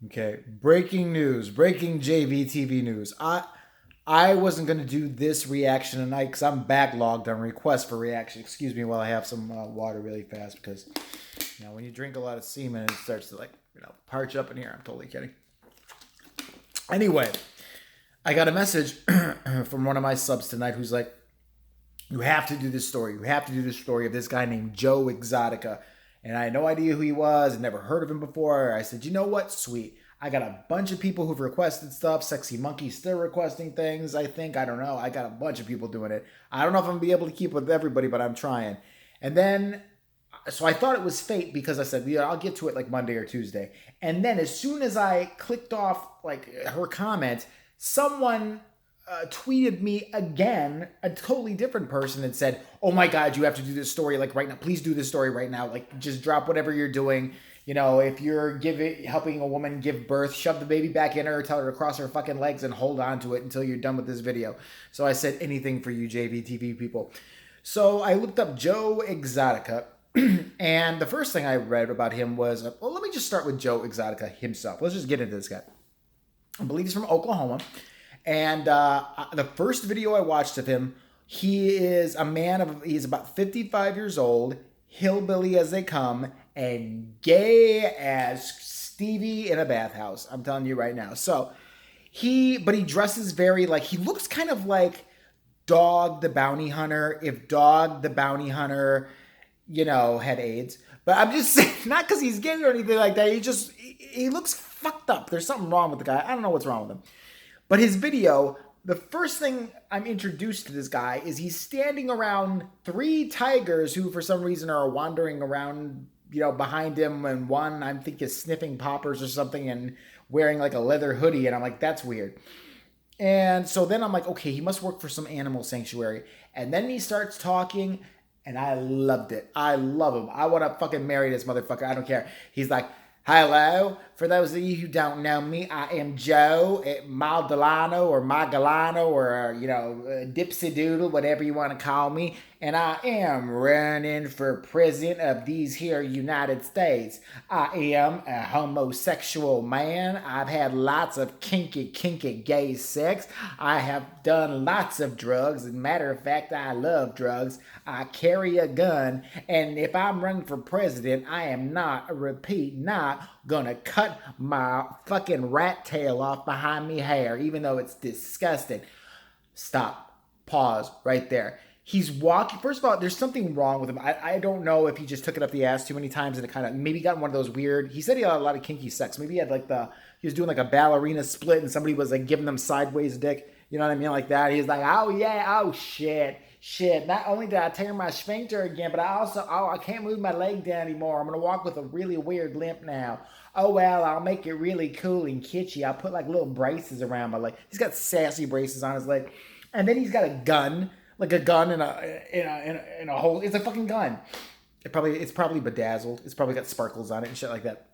Okay, breaking news, breaking JVTV news. I wasn't gonna do this reaction tonight because I'm backlogged on requests for reaction. Excuse me while I have some water really fast because when you drink a lot of semen, it starts to parch up in here. I'm totally kidding. Anyway, I got a message from one of my subs tonight who's like, "You have to do this story. You have to do this story of this guy named Joe Exotica." And I had no idea who he was and never heard of him before. I said, you know what? Sweet. I got a bunch of people who've requested stuff. Sexy Monkey still requesting things, I think. I don't know. I got a bunch of people doing it. I don't know if I'm going to be able to keep with everybody, but I'm trying. And then, so I thought it was fate because I said, yeah, I'll get to it like Monday or Tuesday. And then as soon as I clicked off like her comment, someone tweeted me again, a totally different person, and said, "Oh my God, you have to do this story like right now. Please do this story right now. Like, just drop whatever you're doing. If you're helping a woman give birth, shove the baby back in her, tell her to cross her fucking legs, and hold on to it until you're done with this video." So I said, anything for you, JVTV people. So I looked up Joe Exotica. And the first thing I read about him was, well, let me just start with Joe Exotica himself. Let's just get into this guy. I believe he's from Oklahoma. And the first video I watched of him, he is a man he's about 55 years old, hillbilly as they come, and gay as Stevie in a bathhouse. I'm telling you right now. So but he dresses very he looks kind of like Dog the Bounty Hunter, if Dog the Bounty Hunter, had AIDS. But I'm just saying, not because he's gay or anything like that. He looks fucked up. There's something wrong with the guy. I don't know what's wrong with him. But his video, the first thing I'm introduced to this guy is he's standing around 3 tigers who for some reason are wandering around, behind him. And one, I think, is sniffing poppers or something and wearing like a leather hoodie. And I'm like, that's weird. And so then I'm like, okay, he must work for some animal sanctuary. And then he starts talking and I loved it. I love him. I want to fucking marry this motherfucker. I don't care. He's like, "Hello, for those of you who don't know me, I am Joe Maldolano or Magalano or, Dipsy Doodle, whatever you want to call me. And I am running for president of these here United States. I am a homosexual man. I've had lots of kinky gay sex. I have done lots of drugs. As a matter of fact, I love drugs. I carry a gun. And if I'm running for president, I am not, not gonna cut my fucking rat tail off behind me hair, even though it's disgusting." Stop. Pause right there. He's walking. First of all, there's something wrong with him. I don't know if he just took it up the ass too many times and it kind of maybe got one of those weird. He said he had a lot of kinky sex. Maybe he had he was doing like a ballerina split and somebody was like giving him sideways dick. You know what I mean? Like that. He's like, "Oh yeah, oh shit. Shit, not only did I tear my sphincter again, but I can't move my leg down anymore. I'm going to walk with a really weird limp now. Oh, well, I'll make it really cool and kitschy. I'll put like little braces around my leg." He's got sassy braces on his leg. And then he's got a gun, like a gun in a hole. It's a fucking gun. It's probably bedazzled. It's probably got sparkles on it and shit like that.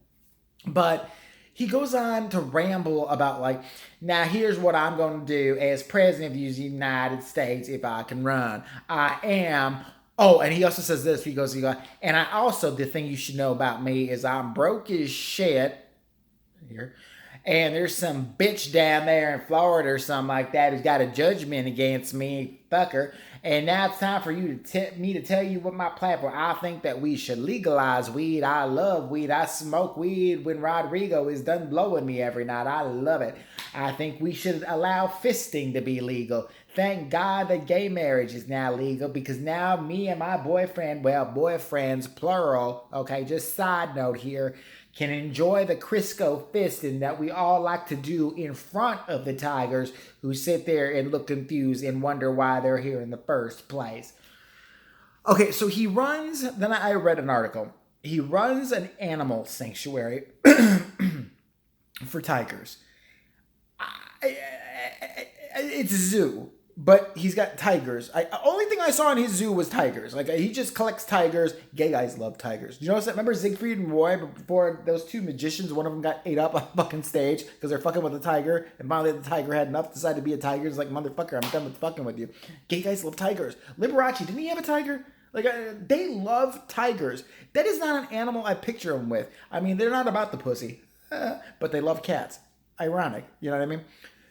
But he goes on to ramble about now here's what I'm going to do as president of the United States if I can run. I am. Oh, and he also says this. He goes, and I also, the thing you should know about me is I'm broke as shit. Here. And there's some bitch down there in Florida or something like that who's got a judgment against me, fucker. And now it's time for me to tell you what my platform. I think that we should legalize weed. I love weed. I smoke weed when Rodrigo is done blowing me every night. I love it. I think we should allow fisting to be legal. Thank God that gay marriage is now legal because now me and my boyfriend, well, boyfriends plural, okay, just side note here, can enjoy the Crisco fisting that we all like to do in front of the tigers who sit there and look confused and wonder why they're here in the first place. Okay, so he runs, then I read an article. He runs an animal sanctuary for tigers. It's a zoo. But he's got tigers. Only thing I saw in his zoo was tigers. He just collects tigers. Gay guys love tigers. You notice that? Remember Siegfried and Roy? Before those 2 magicians, one of them got ate up on fucking stage because they're fucking with a tiger. And finally the tiger had enough, decided to be a tiger. It's like, motherfucker, I'm done with fucking with you. Gay guys love tigers. Liberace, didn't he have a tiger? They love tigers. That is not an animal I picture them with. I mean, they're not about the pussy. but they love cats. Ironic, you know what I mean?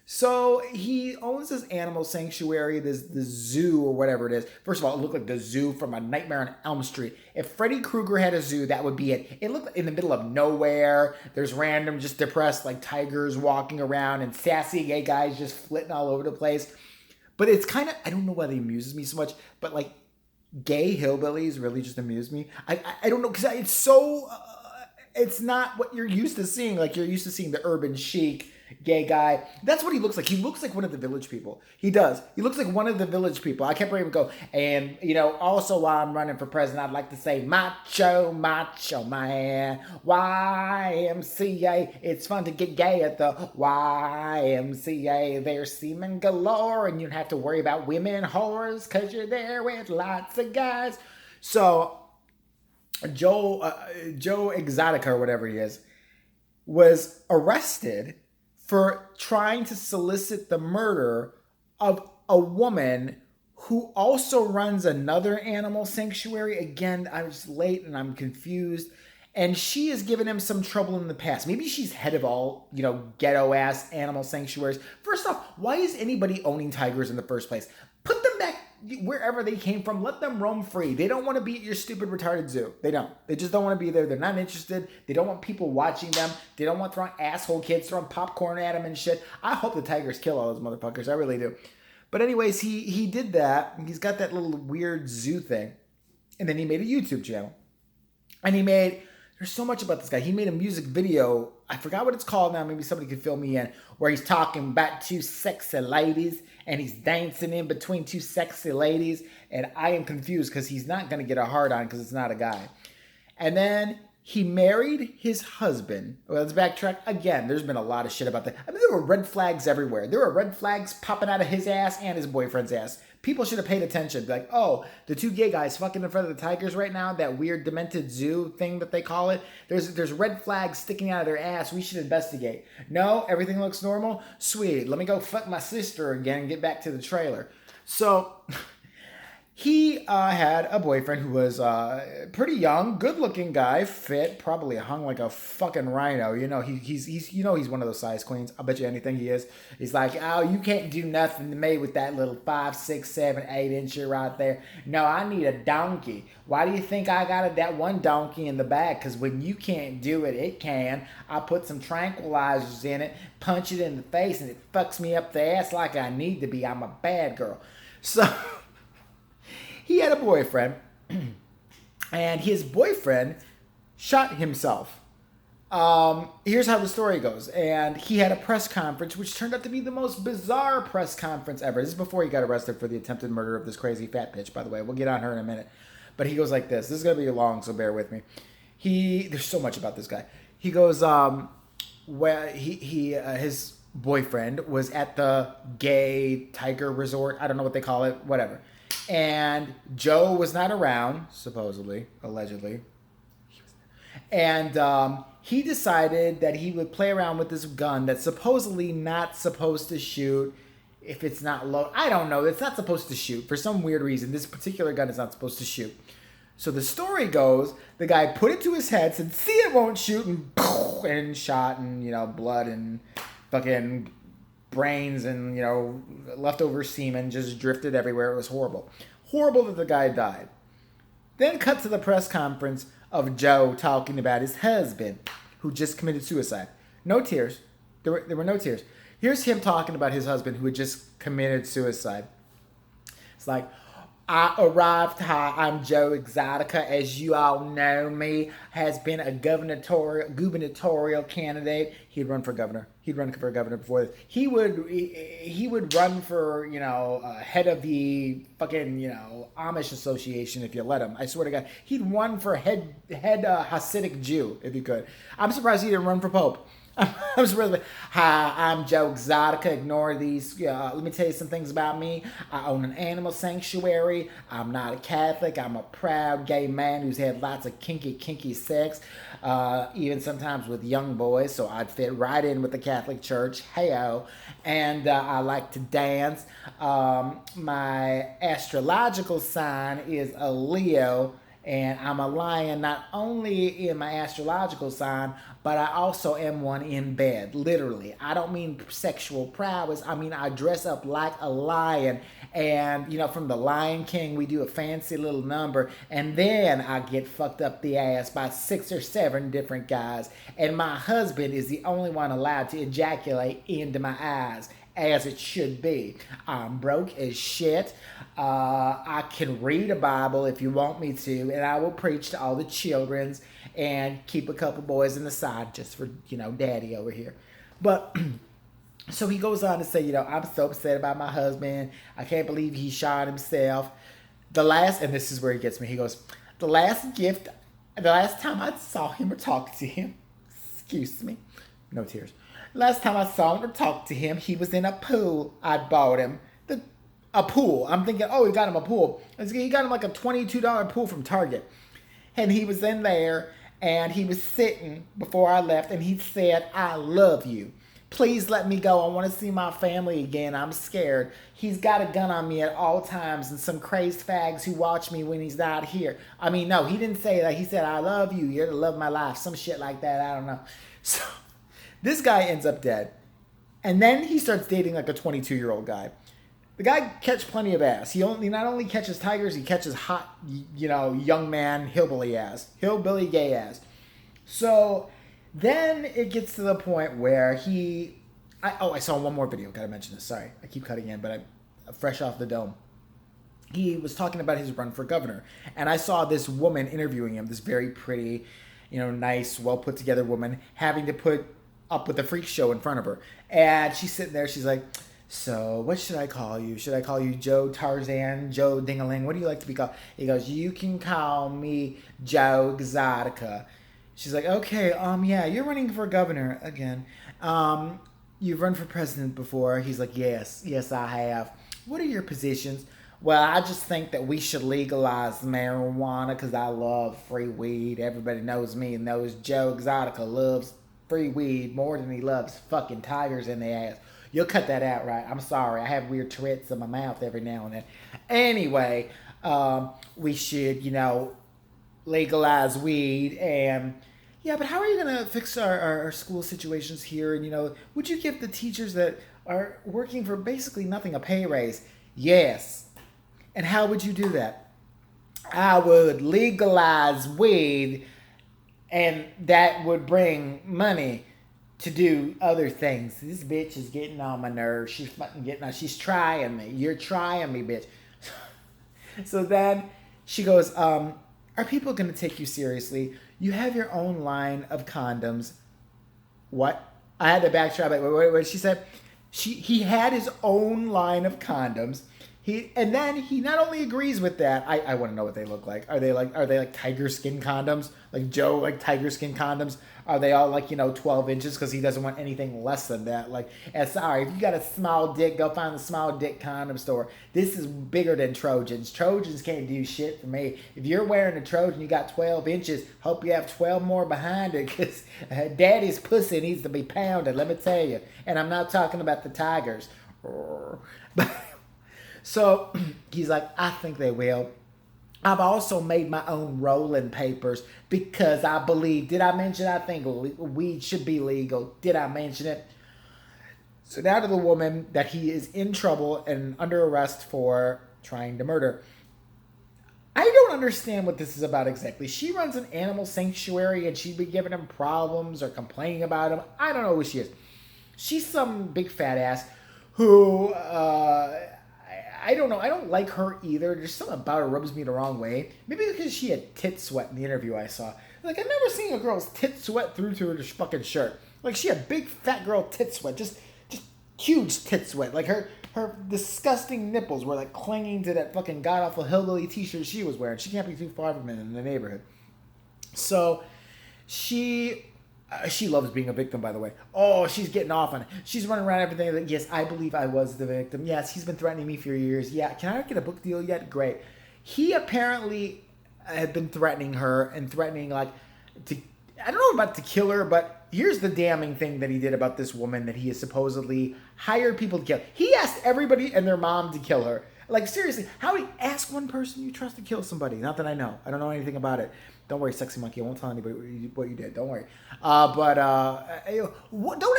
So he owns this animal sanctuary, this zoo or whatever it is. First of all, it looked like the zoo from A Nightmare on Elm Street. If Freddy Krueger had a zoo, that would be it. It looked in the middle of nowhere. There's random, just depressed like tigers walking around and sassy gay guys just flitting all over the place. But it's kind of, I don't know why they amuses me so much, but like gay hillbillies really just amuse me. I don't know, because it's so, it's not what you're used to seeing. Like you're used to seeing the urban chic gay guy. That's what he looks like. He looks like one of the village people. He does. He looks like one of the village people. I kept ready to go. And, you know, also while I'm running for president, I'd like to say macho, macho man, YMCA. It's fun to get gay at the YMCA. There's semen galore and you don't have to worry about women whores because you're there with lots of guys. So Joe Exotica or whatever he is was arrested for trying to solicit the murder of a woman who also runs another animal sanctuary. Again, I was late and I'm confused. And she has given him some trouble in the past. Maybe she's head of all, you know, ghetto ass animal sanctuaries. First off, why is anybody owning tigers in the first place? Put them back wherever they came from. Let them roam free. They don't want to be at your stupid retarded zoo. They don't. They just don't want to be there. They're not interested. They don't want people watching them. They don't want throwing asshole kids throwing popcorn at them and shit. I hope the tigers kill all those motherfuckers. I really do. But anyways, he did that. He's got that little weird zoo thing. And then he made a YouTube channel. And there's so much about this guy. He made a music video. I forgot what it's called now. Maybe somebody could fill me in. Where he's talking about two sexy ladies. And he's dancing in between two sexy ladies. And I am confused because he's not going to get a hard on because it's not a guy. And then he married his husband. Well, let's backtrack. Again, there's been a lot of shit about that. I mean, there were red flags everywhere. There were red flags popping out of his ass and his boyfriend's ass. People should have paid attention. Like, oh, the two gay guys fucking in front of the tigers right now, that weird demented zoo thing that they call it. There's red flags sticking out of their ass. We should investigate. No, everything looks normal. Sweet. Let me go fuck my sister again and get back to the trailer. So he had a boyfriend who was pretty young, good-looking guy, fit, probably hung like a fucking rhino. You know, he's one of those size queens. I'll bet you anything he is. He's like, oh, you can't do nothing to me with that little 5, 6, 7, 8-incher right there. No, I need a donkey. Why do you think I got that one donkey in the back? Because when you can't do it, it can. I put some tranquilizers in it, punch it in the face, and it fucks me up the ass like I need to be. I'm a bad girl. So he had a boyfriend, and his boyfriend shot himself. Here's how the story goes. And he had a press conference, which turned out to be the most bizarre press conference ever. This is before he got arrested for the attempted murder of this crazy fat bitch, by the way. We'll get on her in a minute. But he goes like this. This is going to be long, so bear with me. There's so much about this guy. He goes, his boyfriend was at the gay tiger resort. I don't know what they call it, whatever. And Joe was not around, supposedly, allegedly. And he decided that he would play around with this gun that's supposedly not supposed to shoot if it's not low. I don't know. It's not supposed to shoot. For some weird reason, this particular gun is not supposed to shoot. So the story goes, the guy put it to his head, said, see, it won't shoot, and shot, and, blood and fucking brains and, leftover semen just drifted everywhere. It was horrible. Horrible that the guy died. Then cut to the press conference of Joe talking about his husband who just committed suicide. No tears. There were no tears. Here's him talking about his husband who had just committed suicide. It's like, I arrived. Hi, I'm Joe Exotica. As you all know, me has been a gubernatorial candidate. He'd run for governor. He'd run for governor before this. He would run for head of the fucking Amish Association if you let him. I swear to God, he'd run for head Hasidic Jew if he could. I'm surprised he didn't run for Pope. I'm surprised. Hi, I'm Joe Exotica. Ignore these. Let me tell you some things about me. I own an animal sanctuary. I'm not a Catholic. I'm a proud gay man who's had lots of kinky sex, even sometimes with young boys. So I'd fit right in with the Catholic Church. Heyo. And I like to dance. My astrological sign is a Leo. And I'm a lion not only in my astrological sign, but I also am one in bed, literally. I don't mean sexual prowess. I mean, I dress up like a lion. And, from the Lion King, we do a fancy little number. And then I get fucked up the ass by 6 or 7 different guys. And my husband is the only one allowed to ejaculate into my eyes, as it should be. I'm broke as shit. I can read a Bible if you want me to, and I will preach to all the childrens and keep a couple boys in the side just for, daddy over here. But so he goes on to say, I'm so upset about my husband. I can't believe he shot himself. And this is where he gets me. He goes, the last time I saw him or talked to him, excuse me, no tears. Last time I saw him or talked to him, he was in a pool I'd bought him. A pool. I'm thinking, oh, he got him a pool. He got him like a $22 pool from Target. And he was in there, and he was sitting before I left, and he said, I love you. Please let me go. I want to see my family again. I'm scared. He's got a gun on me at all times, and some crazed fags who watch me when he's not here. I mean, no, he didn't say that. He said, I love you. You're the love of my life. Some shit like that. I don't know. So this guy ends up dead. And then he starts dating like a 22-year-old guy. The guy catch plenty of ass. He not only catches tigers, he catches hot, young man hillbilly gay ass. So then it gets to the point where I saw one more video. Gotta mention this. Sorry, I keep cutting in, but I'm fresh off the dome. He was talking about his run for governor, and I saw this woman interviewing him. This very pretty, nice, well put together woman having to put up with a freak show in front of her, and she's sitting there. She's like, so what should I call you? Should I call you Joe Tarzan, Joe Dingaling? What do you like to be called? He goes, you can call me Joe Exotica. She's like, okay, yeah, you're running for governor again. You've run for president before. He's like, yes, I have. What are your positions? Well, I just think that we should legalize marijuana because I love free weed. Everybody knows me and knows Joe Exotica loves free weed more than he loves fucking tigers in the ass. You'll cut that out, right? I'm sorry. I have weird Tourette's in my mouth every now and then. Anyway, we should, legalize weed. And, yeah, but how are you going to fix our school situations here? And, would you give the teachers that are working for basically nothing a pay raise? Yes. And how would you do that? I would legalize weed, and that would bring money to do other things. This bitch is getting on my nerves. She's fucking getting on. She's trying me. You're trying me, bitch. So then she goes, are people going to take you seriously? You have your own line of condoms. What? I had to backtrack. Wait. She said he had his own line of condoms. And then he not only agrees with that. I want to know what they look like. Are they like tiger skin condoms? Like Joe, like tiger skin condoms? Are they all like 12 inches because he doesn't want anything less than that? Like, sorry, if you got a small dick, go find the small dick condom store. This is bigger than Trojans. Trojans can't do shit for me. If you're wearing a Trojan, you got 12 inches. Hope you have 12 more behind it because daddy's pussy needs to be pounded. Let me tell you. And I'm not talking about the tigers. But so he's like, I think they will. I've also made my own rolling papers because I believe, did I mention I think weed should be legal? Did I mention it? So now to the woman that he is in trouble and under arrest for trying to murder. I don't understand what this is about exactly. She runs an animal sanctuary and she'd be giving him problems or complaining about him. I don't know who she is. She's some big fat ass who... I don't know. I don't like her either. There's something about her rubs me the wrong way. Maybe because she had tit sweat in the interview I saw. Like, I've never seen a girl's tit sweat through to her fucking shirt. Like, she had big fat girl tit sweat. Just huge tit sweat. Like, her disgusting nipples were, like, clinging to that fucking god-awful hillbilly t-shirt she was wearing. She can't be too far from it in the neighborhood. So, she loves being a victim, by the way. Oh, she's getting off on it. She's running around everything like, yes, I believe I was the victim. Yes, he's been threatening me for years. Yeah, can I get a book deal yet? Great. He apparently had been threatening her and threatening, like, I don't know about to kill her, but here's the damning thing that he did about this woman that he has supposedly hired people to kill. He asked everybody and their mom to kill her. Like, seriously, how do you ask one person you trust to kill somebody? Not that I know. I don't know anything about it. Don't worry, sexy monkey. I won't tell anybody what you did. Don't worry. Don't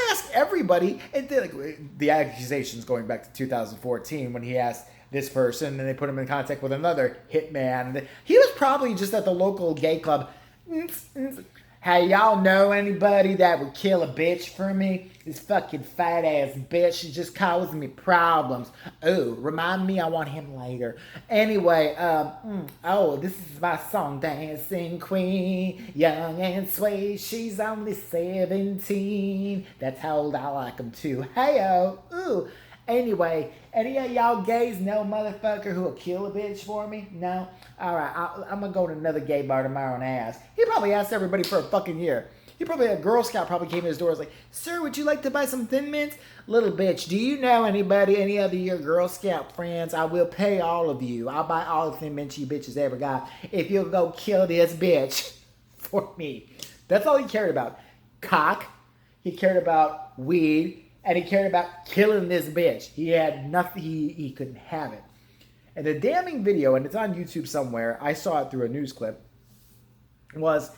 ask everybody. And like, the accusations going back to 2014 when he asked this person and they put him in contact with another hitman. He was probably just at the local gay club. Hey, y'all know anybody that would kill a bitch for me? This fucking fat ass bitch is just causing me problems. Oh, remind me I want him later. Anyway, this is my song, Dancing Queen. Young and sweet, she's only 17. That's how old I like them too. Hey-oh, ooh. Anyway, any of y'all gays know motherfucker who will kill a bitch for me? No? Alright, I'm gonna go to another gay bar tomorrow and ask. He probably asked everybody for a fucking year. He probably, a Girl Scout probably came to his door and was like, sir, would you like to buy some Thin Mints? Little bitch, do you know anybody, any other your Girl Scout friends? I will pay all of you. I'll buy all the Thin Mints you bitches ever got if you'll go kill this bitch for me. That's all he cared about. Cock. He cared about weed. And he cared about killing this bitch. He had nothing. He couldn't have it. And the damning video, and it's on YouTube somewhere, I saw it through a news clip, was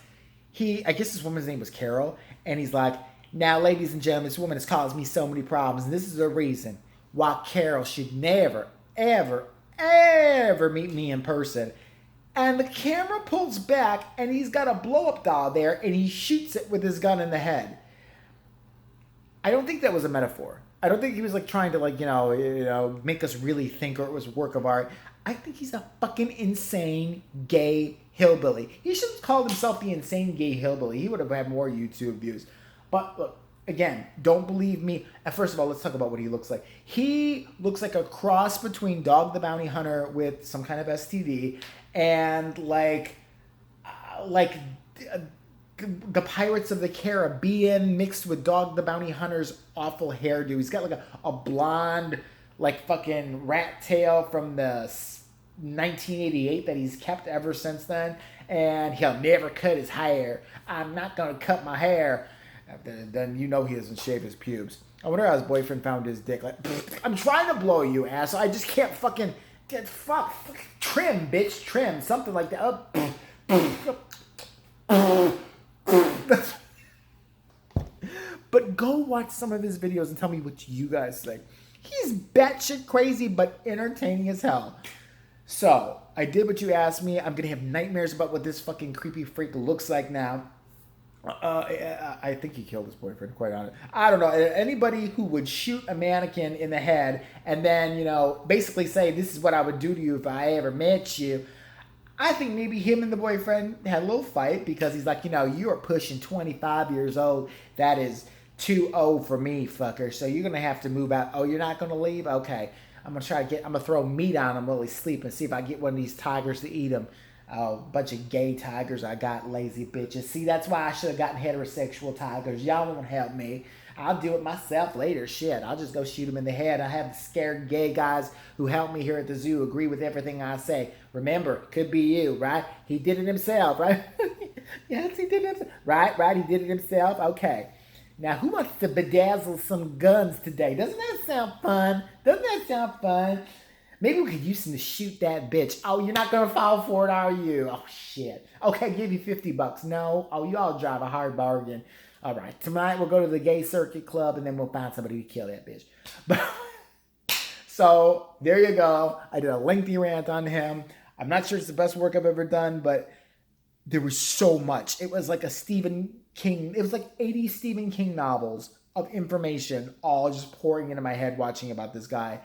I guess this woman's name was Carol, and he's like, now, ladies and gentlemen, this woman has caused me so many problems, and this is the reason why Carol should never, ever, ever meet me in person. And the camera pulls back, and he's got a blow-up doll there, and he shoots it with his gun in the head. I don't think that was a metaphor. I don't think he was like trying to like, make us really think or it was a work of art. I think he's a fucking insane gay hillbilly. He should have called himself the insane gay hillbilly. He would have had more YouTube views. But look, again, don't believe me. First of all, let's talk about what he looks like. He looks like a cross between Dog the Bounty Hunter with some kind of STD and the Pirates of the Caribbean mixed with Dog the Bounty Hunter's awful hairdo. He's got like a blonde, like fucking rat tail from the 1988 that he's kept ever since then. And he'll never cut his hair. I'm not going to cut my hair. Then you know he doesn't shave his pubes. I wonder how his boyfriend found his dick. Like, I'm trying to blow you, asshole. I just can't fucking fuck. Trim, bitch, trim. Something like that. But go watch some of his videos and tell me what you guys think. He's batshit crazy, but entertaining as hell. So, I did what you asked me. I'm going to have nightmares about what this fucking creepy freak looks like now. I think he killed his boyfriend, quite honest. I don't know. Anybody who would shoot a mannequin in the head and then, basically say, this is what I would do to you if I ever met you. I think maybe him and the boyfriend had a little fight because he's like, you are pushing 25 years old. That is too old for me, fucker. So you're going to have to move out. Oh, you're not going to leave? Okay. I'm going to throw meat on him while he's sleeping. See if I get one of these tigers to eat him. Oh, bunch of gay tigers I got, lazy bitches. See, that's why I should have gotten heterosexual tigers. Y'all won't help me. I'll do it myself later. Shit, I'll just go shoot him in the head. I have scared gay guys who help me here at the zoo agree with everything I say. Remember, could be you, right? He did it himself, right? Yes, he did it himself. Right, he did it himself. Okay. Now, who wants to bedazzle some guns today? Doesn't that sound fun? Maybe we could use him to shoot that bitch. Oh, you're not going to fall for it, are you? Oh, shit. Okay, give you $50. No? Oh, you all drive a hard bargain. All right, tonight we'll go to the gay circuit club and then we'll find somebody to kill that bitch. So, there you go. I did a lengthy rant on him. I'm not sure it's the best work I've ever done, but there was so much. It was like a Stephen King, it was like 80 Stephen King novels of information all just pouring into my head watching about this guy.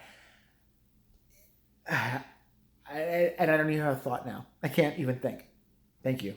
And I don't even have a thought now. I can't even think. Thank you.